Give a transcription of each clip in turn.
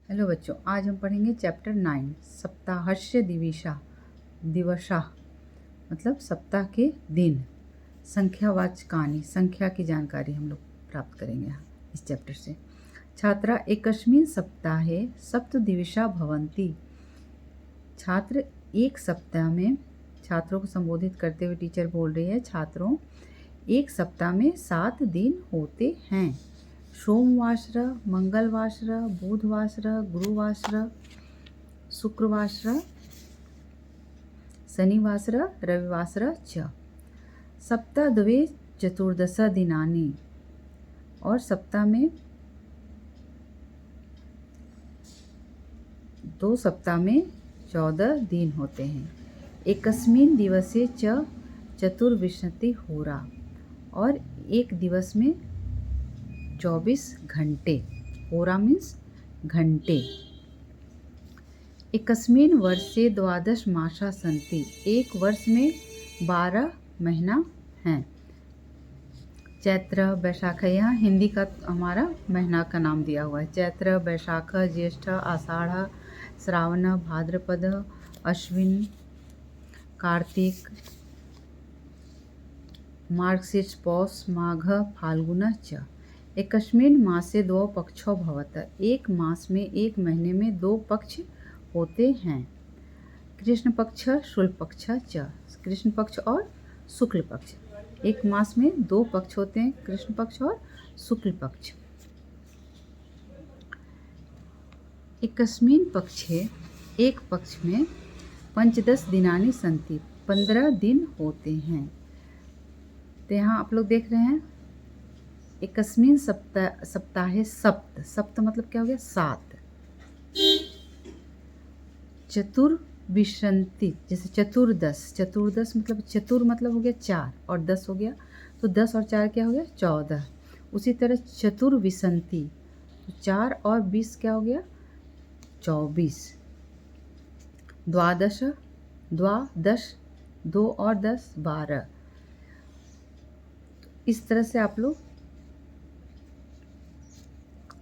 Hello बच्चों, आज हम पढ़ेंगे चैप्टर 9 सप्ताहस्य दिवसा मतलब सप्ताह के दिन। संख्यावाचकानि संख्या की जानकारी हम लोग प्राप्त करेंगे यहाँ इस चैप्टर से। छात्रा एकस्मिन् सप्ताहे सप्तदिवसा भवन्ति। छात्र एक सप्ताह में, छात्रों को संबोधित करते हुए टीचर बोल रही है, छात्रों एक सप्ताह में 7 दिन होते हैं। सोमवासर, मंगलवासर, बुधवासर, गुरुवासर, शुक्रवासर, शनिवासर, रविवासर च। सप्ताहद्वे चतुर्दश दिनानि। और सप्ताह में 2 सप्ताह में 14 दिन होते हैं। एकस्मिन् दिवसे च चतुर्विंशतिः होरा। और एक दिवस में 24 घंटे। होरा मीन्स घंटे। एकस्मिन् वर्षे 12 मासा सन्ति। एक वर्ष में 12 महीना हैं। चैत्र, वैशाख, यहाँ हिंदी का हमारा महीना का नाम दिया हुआ है। चैत्र, वैशाख, ज्येष्ठ, आषाढ़, श्रावण, भाद्रपद, अश्विन, कार्तिक, मार्गशीर्ष, पौष, माघ, फाल्गुन च। एकस्मिन् मासे 2 पक्षो भवतः। एक मास में, एक महीने में 2 पक्ष होते हैं। कृष्ण पक्ष, शुक्ल पक्ष च। कृष्ण पक्ष और शुक्ल पक्ष। एक मास में 2 पक्ष होते हैं, कृष्ण पक्ष और शुक्ल पक्ष। एकस्मिन् पक्षे, एक पक्ष में 15 दिनानि सन्ति। 15 दिन होते हैं। तो यहाँ आप लोग देख रहे हैं एकस्मिन् सप्ताहे सप्त मतलब क्या हो गया? 7। चतुर्विंशति जैसे चतुर्दश मतलब चतुर मतलब हो गया 4 और 10 हो गया, तो 10 और 4 क्या हो गया? 14। उसी तरह चतुर्विंशति, तो 4 और 20 क्या हो गया? 24। द्वादश 2 और 10 12। इस तरह से आप लोग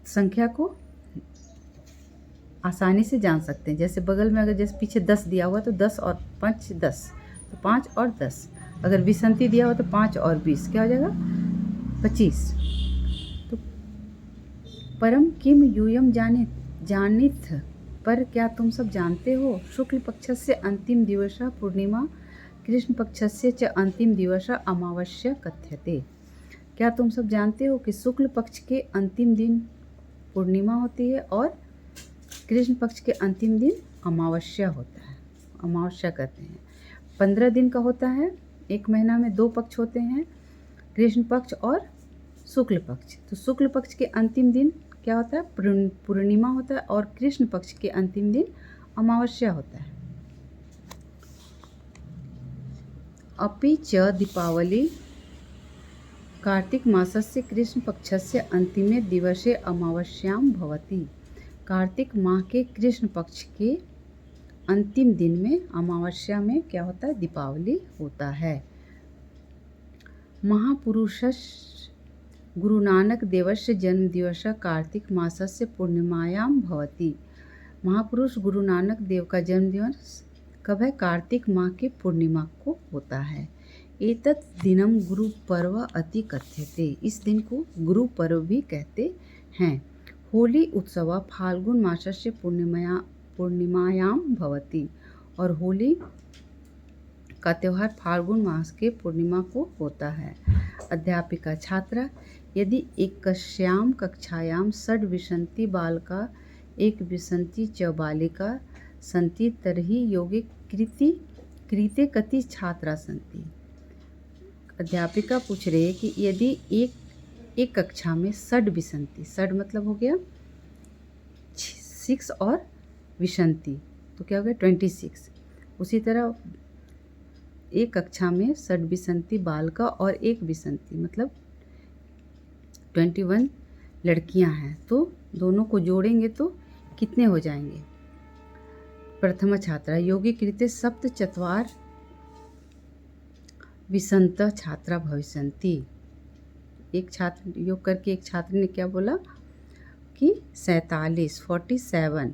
संख्या को आसानी से जान सकते हैं। जैसे बगल में अगर जैसे पीछे 10 दिया हुआ तो 10 और 5 10, तो 5 और 10। अगर विसंति दिया हुआ तो 5 और 20 क्या हो जाएगा? 25। तो परम किम यूयम जानिथ, पर क्या तुम सब जानते हो? शुक्ल पक्षस्य अंतिम दिवस पूर्णिमा, कृष्ण पक्षस्य च अंतिम दिवस अमावस्या कथ्यते। क्या तुम सब जानते हो कि शुक्ल पक्ष के अंतिम दिन पूर्णिमा होती है और कृष्ण पक्ष के अंतिम दिन अमावस्या होता है, अमावस्या कहते हैं। 15 दिन का होता है। एक महीना में 2 पक्ष होते हैं, कृष्ण पक्ष और शुक्ल पक्ष। तो शुक्ल पक्ष के अंतिम दिन क्या होता है? पूर्णिमा होता है, और कृष्ण पक्ष के अंतिम दिन अमावस्या होता है। अपि च दीपावली कार्तिक मासस्य कृष्ण पक्षस्य अंतिमे दिवसे अमावस्यां भवति। कार्तिक माह के कृष्ण पक्ष के अंतिम दिन में, अमावस्या में क्या होता है? दीपावली होता है। महापुरुषस्य गुरु नानक देवस्य जन्म दिवस कार्तिक मासस्य पूर्णिमायां भवति। महापुरुष गुरु नानक देव का जन्म दिवस कब है? कार्तिक माह के पूर्णिमा को होता है। एतत् दिनम गुरु पर्व अति कथ्यते। इस दिन को गुरु पर्व भी कहते हैं। होली उत्सव फाल्गुन मासस्य पूर्णिमायां भवति। और होली का त्यौहार फाल्गुन मास के पूर्णिमा को होता है। अध्यापिका, छात्रा यदि एकस्यां कक्षायां षड्विंशति बालका एकविंशति च बालिका सन्ति तर्हि योगे कृते कति छात्रा सन्ति। अध्यापिका पूछ रही है कि यदि एक कक्षा में षड्विंशति, षड मतलब हो गया 6 और विंशति तो क्या हो गया? 26। उसी तरह एक कक्षा में षड्विंशति बालका और एक विंशति मतलब 21 लड़कियां हैं, तो दोनों को जोड़ेंगे तो कितने हो जाएंगे? प्रथम छात्रा योगी कृते सप्त चत्वार विंशत छात्रा भविष्यन्ति। एक छात्र योग करके एक छात्र ने क्या बोला लड़की 47 47।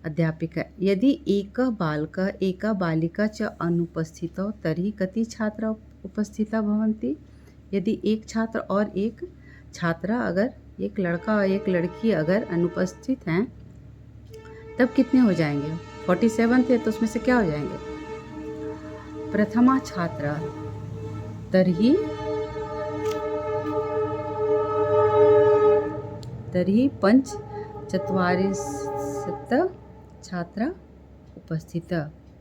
अध्यापिका यदि एकः बालकः एका बालिका च अनुपस्थितौ तर्हि कति छात्रा उपस्थिता भवन्ति। यदि एक छात्र और एक छात्रा, अगर एक लड़का और एक लड़की अगर अनुपस्थित हैं तब कितने हो जाएंगे। 47 थे तो उसमें से क्या हो जाएंगे। प्रथमा छात्रा तर्हि पंचचत्वारिंशत् छात्रा उपस्थित,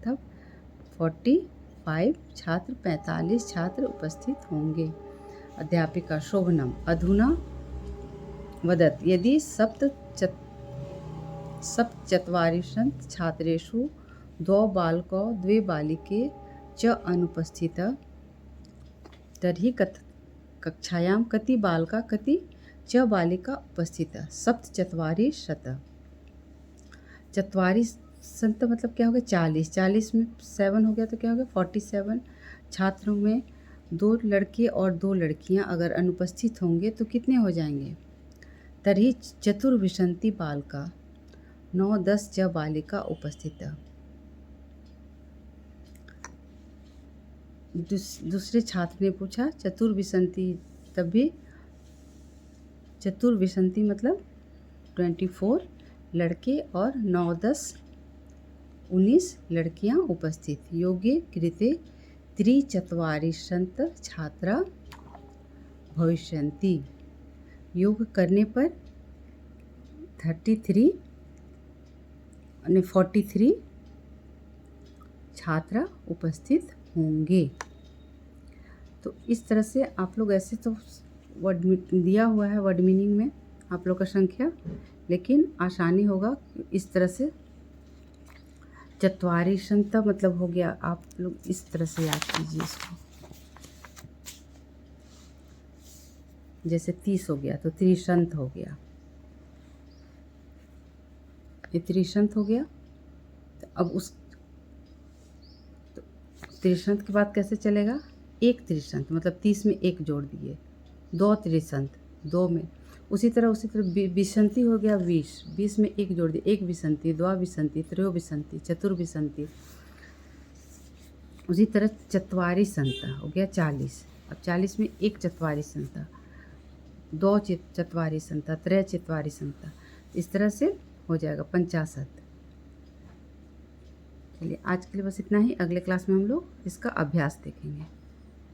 तब 45 छात्र 45 छात्र उपस्थित होंगे। अध्यापिका शोभनम अधुना वदत यदि सप्तचत्वारिंशत् छात्रेषु 2 बालकौ 2 बालिके च अनुपस्थिता तर्हि कक्षायां कति बालका कति च बालिका उपस्थिता। सप्तचत्वारिंशत्, चत्वारिंशत् मतलब क्या हो गया 40, 40 में 7 हो गया तो क्या हो गया 47। छात्रों में 2 लड़के और 2 लड़कियां अगर अनुपस्थित होंगे तो कितने हो जाएंगे। तर्हि चतुर्विंशति बालका 9-10 च बालिका उपस्थिता। दूसरे छात्र ने पूछा चतुर्विंशति, तब भी चतुर्विंशति मतलब 24 लड़के और 9-10 19 लड़कियां उपस्थित। योगे कृते त्रिचत्वारिंशत् छात्रा भविष्यन्ति। योग करने पर 43 छात्रा उपस्थित होंगे। तो इस तरह से आप लोग ऐसे तो वर्ड दिया हुआ है वर्ड मीनिंग में आप लोग का संख्या, लेकिन आसानी होगा इस तरह से। चत्वारिंशत् मतलब हो गया, आप लोग इस तरह से याद कीजिए इसको। जैसे 30 हो गया तो त्रिशंत हो गया, ये त्रिशंत हो गया। तो अब उस त्रिशंत के बाद कैसे चलेगा। एक त्रिशंत मतलब 30 में 1 जोड़ दिए, 2 त्रिशंत 2 में। उसी तरह विसंति हो गया 20 में 1 जोड़ दिए, 1 विसंति 2 विसंति 3 विसंति 4 विसंति। उसी तरह चत्वारिंशत् हो गया 40, अब 40 में 1 चत्वारिंशत् 2 चत्वारिंशत् 3 चत्वारिंशत्, इस तरह से हो जाएगा 50। चलिए आज के लिए बस इतना ही। अगले क्लास में हम लोग इसका अभ्यास देखेंगे।